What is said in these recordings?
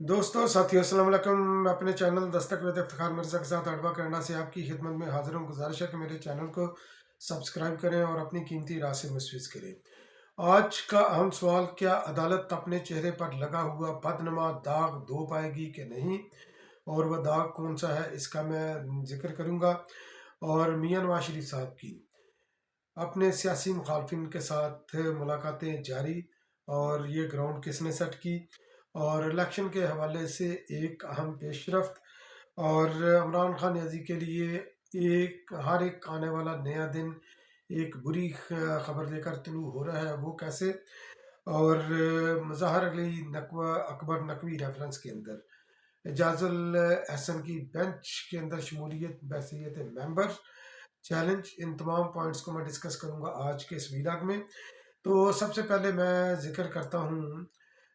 दोस्तों साथियों अस्सलाम वालेकुम। मैं अपने चैनल दस्तक वेद इफ्तिखार मिर्ज़ा के साथ अडवा कनाडा से आपकी खिदमत में हाजिर हूँ। गुजारिश है कि मेरे चैनल को सब्सक्राइब करें और अपनी कीमती राय से मुस्फिज करें। आज का अहम सवाल, क्या अदालत अपने चेहरे पर लगा हुआ बदनुमा दाग धो पाएगी कि नहीं, और वह दाग कौन सा है, इसका मैं जिक्र करूँगा। और मियां नवाज शरीफ साहब की अपने सियासी मुखालफिन के साथ मुलाकातें जारी, और ये ग्राउंड किसने सेट की, और इलेक्शन के हवाले से एक अहम पेशरफ्त, और इमरान खान नियाजी के लिए एक हर एक आने वाला नया दिन एक बुरी खबर लेकर तुलू हो रहा है, वो कैसे। और मज़ाहर अली नकवा अकबर नकवी रेफरेंस के अंदर एजाजुल एहसन की बेंच के अंदर शमूलियत बहसीत मेंबर चैलेंज, इन तमाम पॉइंट्स को मैं डिस्कस करूंगा आज के इस वीलॉग में। तो सबसे पहले मैं जिक्र करता हूँ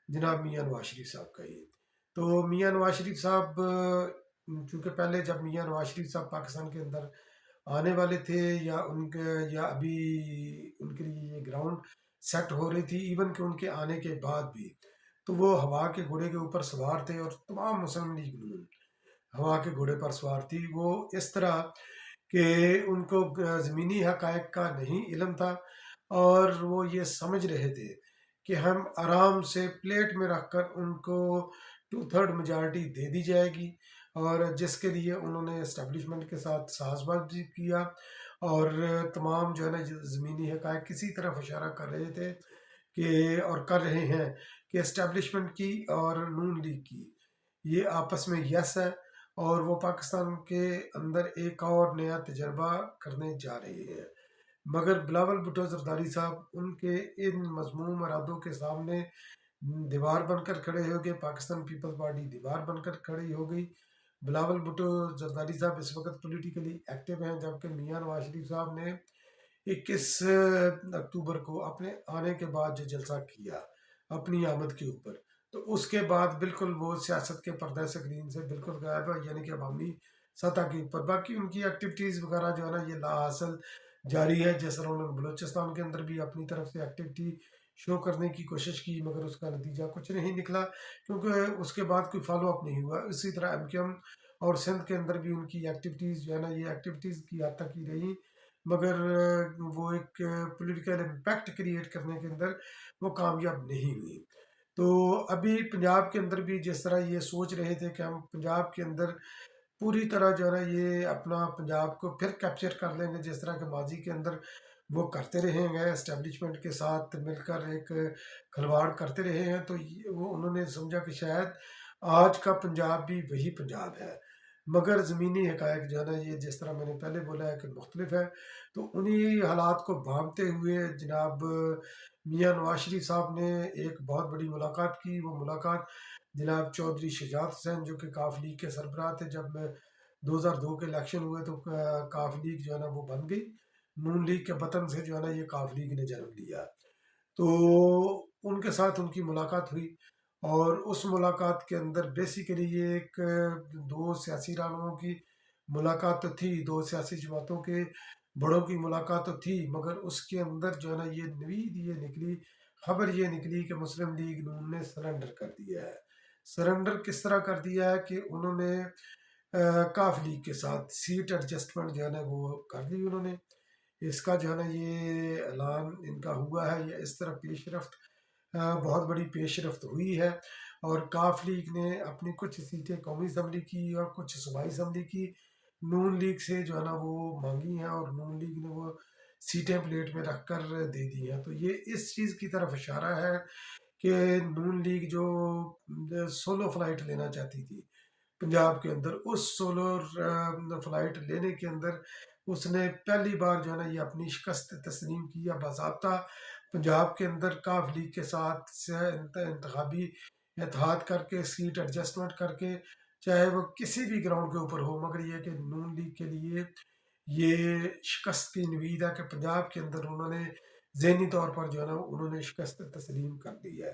जनाब मियां नवाज शरीफ साहब का ही। तो मियां नवाज शरीफ साहब, चूँकि पहले जब मियां नवाज शरीफ साहब पाकिस्तान के अंदर आने वाले थे, या अभी उनके लिए ये ग्राउंड सेट हो रही थी, इवन कि उनके आने के बाद भी, तो वो हवा के घोड़े के ऊपर सवार थे, और तमाम मुस्लिम लीग नून हवा के घोड़े पर सवार थी। वो इस तरह कि उनको ज़मीनी हकायक का नहीं इल्म था, और वो ये समझ रहे थे कि हम आराम से प्लेट में रखकर उनको 2/3 मेजॉरिटी दे दी जाएगी, और जिसके लिए उन्होंने इस्टेब्लिशमेंट के साथ साजबाज भी किया, और तमाम जो है ना ज़मीनी हकायक किसी तरफ इशारा कर रहे थे कि, और कर रहे हैं कि इस्टेब्लिशमेंट की और नून लीग की ये आपस में यस है, और वो पाकिस्तान के अंदर एक और नया तजर्बा करने जा रहे हैं। मगर बिलावल भुट्टो जरदारी साहब उनके इन मजमूम इरादों के सामने दीवार बनकर खड़े हो गए। पाकिस्तान पीपल्स पार्टी दीवार बनकर खड़ी हो गई। बिलावल भुट्टो जरदारी साहब इस वक्त पॉलिटिकली एक्टिव हैं, जबकि मियां नवाज शरीफ साहब ने 21 अक्टूबर को अपने आने के बाद जो जलसा किया अपनी आमद के ऊपर, तो उसके बाद बिल्कुल वो सियासत के पर्दा स्क्रीन से बिल्कुल गायब है, यानी कि अवामी सतह के ऊपर। बाकी उनकी एक्टिविटीज़ वगैरह जो है ना ये लाहासिल जारी है। जिस तरह उन्होंने बलूचिस्तान के अंदर भी अपनी तरफ से एक्टिविटी शो करने की कोशिश की, मगर उसका नतीजा कुछ नहीं निकला, क्योंकि उसके बाद कोई फॉलो अप नहीं हुआ। इसी तरह MQM और सिंध के अंदर भी उनकी एक्टिविटीज़ जो है ना ये एक्टिविटीज़ की हद तक ही रही, मगर वो एक पॉलिटिकल इम्पैक्ट क्रिएट करने के अंदर वो कामयाब नहीं हुई। तो अभी पंजाब के अंदर भी जिस तरह ये सोच रहे थे कि हम पंजाब के अंदर पूरी तरह जो है ना ये अपना पंजाब को फिर कैप्चर कर लेंगे, जिस तरह के माजी के अंदर वो करते रहे हैं, एस्टेब्लिशमेंट के साथ मिलकर एक खिलवाड़ करते रहे हैं, तो वो उन्होंने समझा कि शायद आज का पंजाब भी वही पंजाब है। मगर ज़मीनी हकायक जो है ना ये जिस तरह मैंने पहले बोला है कि मुख्तलिफ है। तो उन्हीं हालात को भांपते हुए जनाब मियां नवाज शरीफ साहब ने एक बहुत बड़ी मुलाकात की। वो मुलाकात जनाब चौधरी शुजात हुसैन, जो कि काफ लीग के सरबराह थे, जब 2002 के इलेक्शन हुए तो काफ लीग जो है ना वो बन गई। नून लीग के पतन से जो है ना ये काफ लीग ने जन्म लिया। तो उनके साथ उनकी मुलाकात हुई, और उस मुलाकात के अंदर बेसिकली ये एक दो सियासी रहनुमाओं की मुलाकात तो थी, दो सियासी जमातों के बड़ों की मुलाकात तो थी, मगर उसके अंदर जो है ना ये नवीद ये निकली, खबर ये निकली कि मुस्लिम लीग नून ने सरेंडर कर दिया है। सरेंडर किस तरह कर दिया है कि उन्होंने काफ लीग के साथ सीट एडजस्टमेंट जो है ना वो कर ली उन्होंने। इसका जो है ना ये ऐलान इनका हुआ है, या इस तरह पेशरफ्त बहुत बड़ी पेशरफ्त हुई है। और काफ लीग ने अपनी कुछ सीटें कौमी असम्बली की और कुछ सूबाई असम्बली की नून लीग से जो है ना वो मांगी हैं, और नून लीग ने वो सीटें प्लेट में रख कर दे दी हैं। तो ये इस चीज़ की तरफ इशारा है कि नून लीग जो सोलो फ्लाइट लेना चाहती थी पंजाब के अंदर, उस सोलो फ्लाइट लेने के अंदर उसने पहली बार जो है ना ये अपनी शिकस्त तस्लीम की, या बाज़ाब्ता पंजाब के अंदर काफ लीग के साथ से इंतखाबी इत्तेहाद करके सीट एडजस्टमेंट करके, चाहे वो किसी भी ग्राउंड के ऊपर हो, मगर ये कि नून लीग के लिए ये शिकस्त की नवीद है कि पंजाब के अंदर उन्होंने जहनी तौर पर जो है ना उन्होंने शिकस्त तस्लीम कर दी है।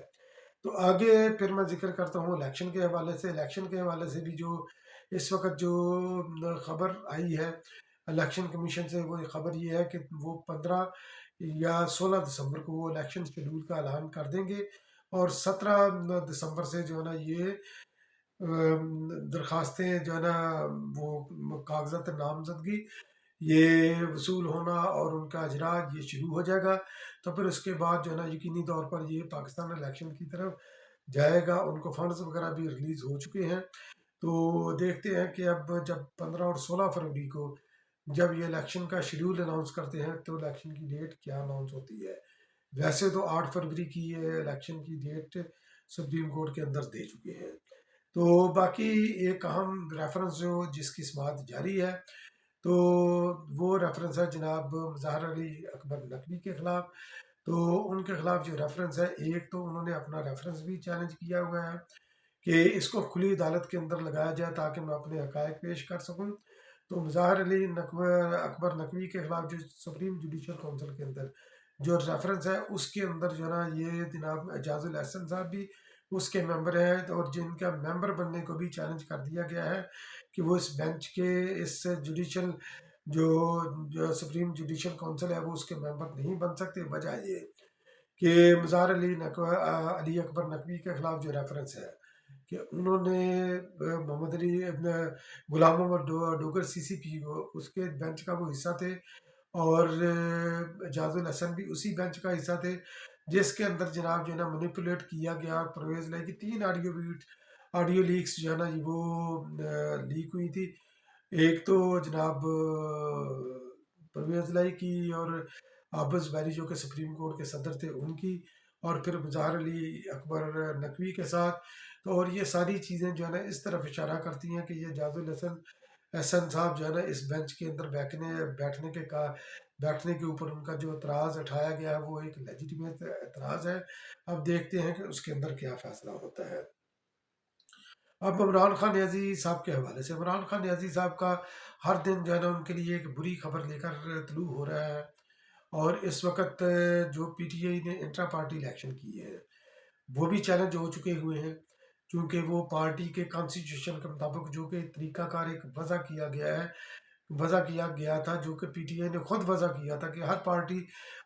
तो आगे फिर मैं जिक्र करता हूँ इलेक्शन के हवाले से। इलेक्शन के हवाले से भी जो इस वक्त जो खबर आई है इलेक्शन कमीशन से, वो खबर ये है कि वो 15 या 16 दिसंबर को वो इलेक्शन शेड्यूल का ऐलान कर देंगे, और 17 दिसंबर से जो है ना ये दरखास्तें जो है ना वो कागजात नामजदगी ये वसूल होना और उनका अजरा ये शुरू हो जाएगा। तो फिर उसके बाद जो है ना यकीनी तौर पर ये पाकिस्तान इलेक्शन की तरफ जाएगा। उनको फंड्स वगैरह भी रिलीज़ हो चुके हैं। तो देखते हैं कि अब जब 15 और 16 फरवरी को जब ये इलेक्शन का शेड्यूल अनाउंस करते हैं तो इलेक्शन की डेट क्या अनाउंस होती है। वैसे तो 8 फरवरी की ये इलेक्शन की डेट सुप्रीम कोर्ट के अंदर दे चुके हैं। तो बाकी एक अहम रेफरेंस जो जिसकी समाअत जारी है तो वो रेफरेंस है जनाब मज़हर अली अकबर नकवी के ख़िलाफ़। तो उनके ख़िलाफ़ जो रेफरेंस है, एक तो उन्होंने अपना रेफरेंस भी चैलेंज किया हुआ है कि इसको खुली अदालत के अंदर लगाया जाए ताकि मैं अपने हक़ाइक़ पेश कर सकूं। तो मज़हर अली अकबर नकवी के ख़िलाफ़ जो सुप्रीम जुडिशल काउंसिल के अंदर जो रेफरेंस है उसके अंदर जो है ना ये जनाब एजाजुल अहसन साहब भी उसके मेंबर हैं और जिनका मेंबर बनने को भी चैलेंज कर दिया गया है कि वो इस बेंच के इस जुडिशल जो जो सुप्रीम जुडिशल काउंसिल है वो उसके मेंबर नहीं बन सकते। वजह ये कि मज़ार अली अकबर नकवी के ख़िलाफ़ जो रेफरेंस है कि उन्होंने मोहम्मद अली गुलाम मोहम्मद डोगर सीसीपी को उसके बेंच का वो हिस्सा थे और एजाजुल हसन भी उसी बेंच का हिस्सा थे जिसके अंदर जनाब जो है ना मैनिपुलेट किया गया। परवेज़ लाई की 3 ऑडियो लीक्स जो है ना वो लीक हुई थी। एक तो जनाब परवेज़ लाई की और आबस बैरी जो कि सुप्रीम कोर्ट के सदर थे उनकी, और फिर मज़हर अली अकबर नकवी के साथ। तो और ये सारी चीज़ें जो है ना इस तरफ इशारा करती हैं कि ये एजाजुल हसन एहसन साहब जो है ना इस बेंच के अंदर बैठने के ऊपर उनका जो एतराज़ उठाया गया है वो एक लेजिटिमेट एतराज़ है। अब देखते हैं कि उसके अंदर क्या फ़ैसला होता है। अब इमरान खान न्याजी साहब के हवाले से, इमरान खान न्याजी साहब का हर दिन जो है ना उनके लिए एक बुरी खबर लेकर तलू हो रहा है। और इस वक्त जो पीटीआई ने इंट्रा पार्टी इलेक्शन किए हैं वो भी चैलेंज हो चुके हुए हैं, क्योंकि वो पार्टी के कॉन्स्टिट्यूशन के मुताबिक जो कि तरीकाकार एक वज़ा किया गया था जो कि पीटीआई ने खुद वज़ा किया था कि हर पार्टी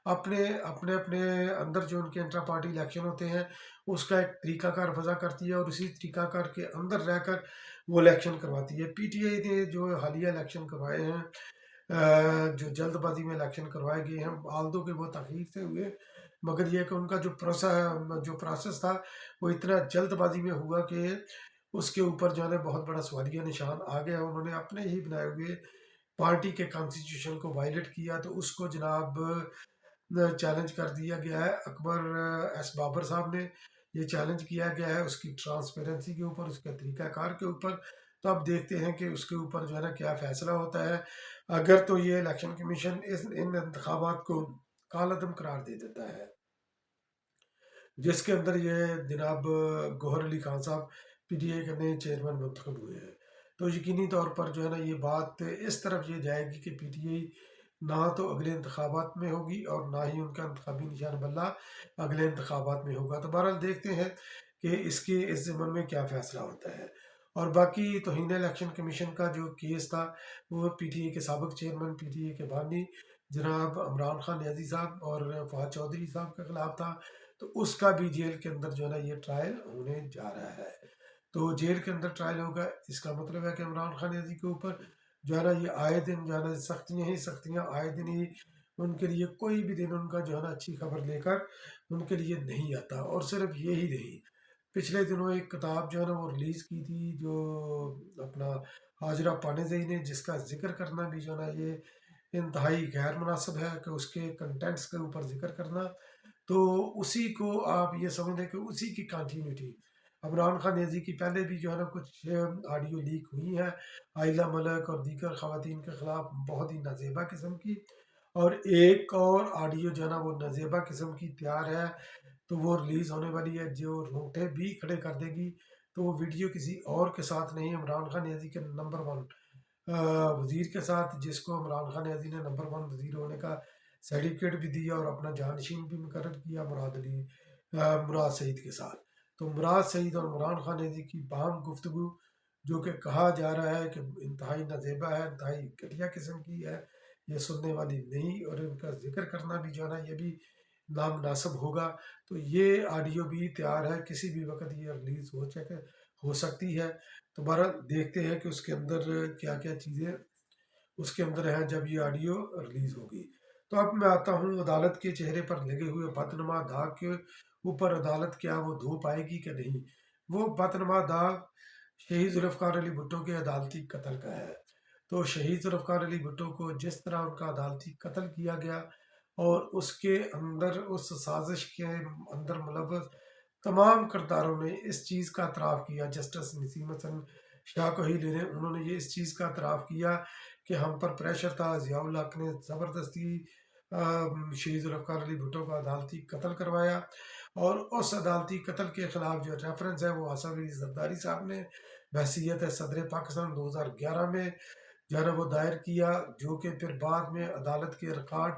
अपने अपने अपने अंदर जो उनके इंट्रा पार्टी इलेक्शन होते हैं उसका एक तरीकाकार वज़ा करती है और उसी तरीकाकार के अंदर रहकर वो इलेक्शन करवाती है। पीटीआई ने जो हालिया इलेक्शन करवाए हैं जो जल्दबाजी में इलेक्शन करवाए गए हैं, आल्दो के वो तखीर से हुए, मगर ये कि उनका जो प्रोसेस था वो इतना जल्दबाजी में हुआ कि उसके ऊपर जो है ना बहुत बड़ा सवालिया निशान आ गया। उन्होंने अपने ही बनाए हुए पार्टी के कॉन्स्टिट्यूशन को वायलेट किया तो उसको जनाब चैलेंज कर दिया गया है। अकबर एस बाबर साहब ने ये चैलेंज किया गया है उसकी ट्रांसपेरेंसी के ऊपर, उसके तरीक़ाकार के ऊपर। तो अब देखते हैं कि उसके ऊपर जो है ना क्या फ़ैसला होता है। अगर तो ये इलेक्शन कमीशन इन इंतखाबात को कालअदम करार दे देता है जिसके अंदर ये जनाब गौहर अली खान साहब पीटीआई के नए चेयरमैन मुंतखब हुए हैं, तो यकीनी तौर पर जो है ना ये बात इस तरफ ये जाएगी कि पीटीआई ना तो अगले इंतखाबात में होगी और ना ही उनका इंतखाबी निशान बल्ला अगले इंतखाबात में होगा। तो बहरहाल देखते हैं कि इस ज़मन में क्या फ़ैसला होता है। और बाकी तौहीन इलेक्शन कमीशन का जो केस था वो पीटीआई के साबिक चेयरमैन पीटीआई के बानी जनाब इमरान खान न्याजी साहब और फवाद चौधरी साहब के खिलाफ था। तो उसका भी जेल के अंदर जो है ना ये ट्रायल होने जा रहा है। तो जेल के अंदर ट्रायल होगा, इसका मतलब है कि इमरान खान न्याजी के ऊपर जो है ना ये आए दिन जो है ना सख्तियाँ ही सख्तियाँ, आए दिन ही उनके लिए कोई भी दिन उनका जो है ना अच्छी खबर लेकर उनके लिए नहीं आता। और सिर्फ ये ही नहीं, पिछले दिनों एक किताब जो है ना वो रिलीज़ की थी जो अपना हाजरा पानेजई ने, जिसका जिक्र करना भी जो है ना ये इंतहाई गैर मुनासिब है कि उसके कंटेंट्स के ऊपर जिक्र करना। तो उसी को आप ये समझ लें कि उसी की कंटिन्यूटी इमरान खान न्याजी की पहले भी जो है ना कुछ ऑडियो लीक हुई हैं आयला मलिक और दीगर खवातीन के ख़िलाफ़ बहुत ही नाजेबा किस्म की, और एक और ऑडियो जो है ना वो नाजेबा किस्म की तैयार है। तो वो रिलीज़ होने वाली है जो रोंगटे भी खड़े कर देगी। तो वो वीडियो किसी और के साथ नहीं, इमरान खान न्याजी के नंबर 1 वज़ीर के साथ, जिसको इमरान खान न्याजी ने नंबर 1 वज़ीर होने का सर्टिफिकेट भी दिया और अपना जानशीन भी मुकर्रर किया मुराद सईद के साथ। तो मुराद सईद और इमरान खान न्याजी की बाहम गुफ्तगू जो कि कहा जा रहा है कि इंतहाई नाजेबा है, इंतहाई घटिया किस्म की है, ये सुनने वाली नहीं, और इनका जिक्र करना भी जो है ना ये भी नामनासिब होगा। तो ये ऑडियो भी तैयार है, किसी भी वक्त ये रिलीज़ ہو سکتی ہے۔ تو بہرحال دیکھتے ہیں کہ اس کے اندر کیا کیا چیزیں اس کے اندر ہیں جب یہ آڈیو ریلیز ہوگی۔ تو اب میں آتا ہوں عدالت کے چہرے پر لگے ہوئے بدنما داغ کے اوپر۔ عدالت کیا وہ دھو پائے گی کہ نہیں؟ وہ بدنما داغ شہید ذوالفقار علی بھٹو کے عدالتی قتل کا ہے۔ تو شہید ذوالفقار علی بھٹو کو جس طرح ان کا عدالتی قتل کیا گیا اور اس کے اندر اس سازش کے اندر ملوث تمام کرداروں نے اس چیز کا اعتراف کیا۔ جسٹس نسیم حسن شاہ کو ہی لے لیں، انہوں نے یہ اس چیز کا اعتراف کیا کہ ہم پر پریشر تھا، ضیاء الحق نے زبردستی شہید ذوالفقار علی بھٹو کا عدالتی قتل کروایا، اور اس عدالتی قتل کے خلاف جو ریفرنس ہے وہ آصف علی زرداری صاحب نے بحیثیت صدر پاکستان 2011 میں جو ہے نا وہ دائر کیا، جو کہ پھر بعد میں عدالت کے ریکارڈ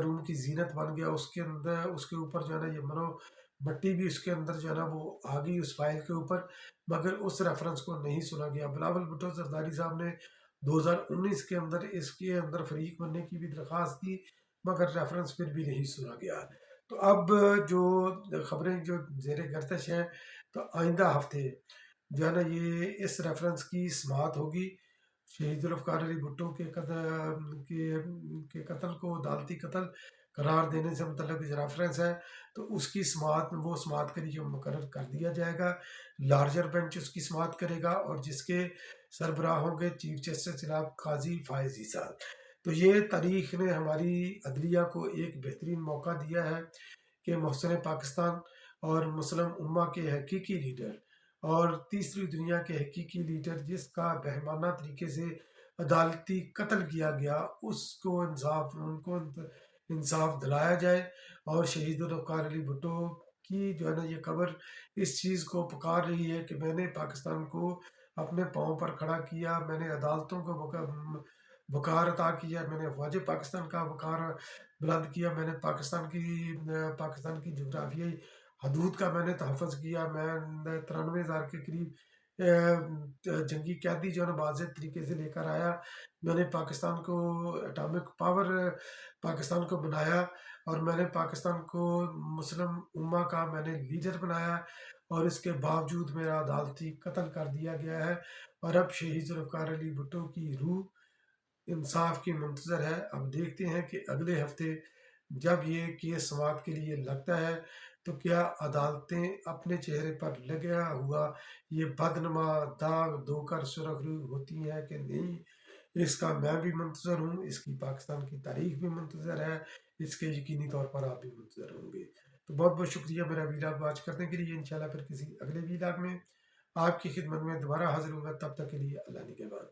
روم کی زینت بن گیا۔ اس کے اندر اس کے اوپر جو ہے نا یہ منو مٹی بھی اس کے اندر جو ہے نا وہ آ گئی اس فائل کے اوپر، مگر اس ریفرنس کو نہیں سنا گیا۔ بلاول بھٹو زرداری صاحب نے 2019 کے اندر اس کے اندر فریق بننے کی بھی درخواست کی، مگر ریفرنس پھر بھی نہیں سنا گیا۔ تو اب جو خبریں جو زیر گردش ہیں، تو آئندہ ہفتے جو ہے نا یہ اس ریفرنس کی سماعت ہوگی۔ شہید ذوالفقار علی بھٹو کے قتل کو عدالتی قتل قرار دینے سے متعلق جو ریفرنس ہے، تو اس کی سماعت وہ سماعت کے لیے مقرر کر دیا جائے گا۔ لارجر بینچ اس کی سماعت کرے گا، اور جس کے سربراہ ہوں گے چیف جسٹس جناب قاضی فائز عیسیٰ۔ تو یہ تاریخ نے ہماری عدلیہ کو ایک بہترین موقع دیا ہے کہ محسن پاکستان اور مسلم امہ کے حقیقی لیڈر اور تیسری دنیا کے حقیقی لیڈر، جس کا بہیمانہ طریقے سے عدالتی قتل کیا گیا، ان کو انصاف دلایا جائے۔ اور شہید ذوالفقار علی بھٹو کی جو ہے نا یہ قبر اس چیز کو پکار رہی ہے کہ میں نے پاکستان کو اپنے پاؤں پر کھڑا کیا، میں نے عدالتوں کو وقار عطا کیا، میں نے افواج پاکستان کا وقار بلند کیا، میں نے پاکستان کی جغرافیائی حدود کا میں نے تحفظ کیا، میں 93,000 کے قریب جنگی قیدی جو ہے نا واضح طریقے سے لے کر آیا، میں نے پاکستان کو اٹامک پاور پاکستان کو بنایا، اور میں نے پاکستان کو مسلم امہ کا میں نے لیڈر بنایا، اور اس کے باوجود میرا عدالتی قتل کر دیا گیا ہے۔ اور اب شہید ذوالفقار علی بھٹو کی روح انصاف کی منتظر ہے۔ اب دیکھتے ہیں کہ اگلے ہفتے جب یہ کیس سماعت کے لیے لگتا ہے تو کیا عدالتیں اپنے چہرے پر لگا ہوا یہ بدنما داغ دھو کر سرخ روح ہوتی ہیں کہ نہیں۔ اس کا میں بھی منتظر ہوں، اس کی پاکستان کی تاریخ بھی منتظر ہے، اس کے یقینی طور پر آپ بھی منتظر ہوں گے۔ تو بہت بہت شکریہ میرا ویلاگ واچ کرنے کے لیے۔ انشاءاللہ پھر کسی اگلے ویلاگ میں آپ کی خدمت میں دوبارہ حاضر ہوں گا، تب تک کے لیے اللہ نگہبان۔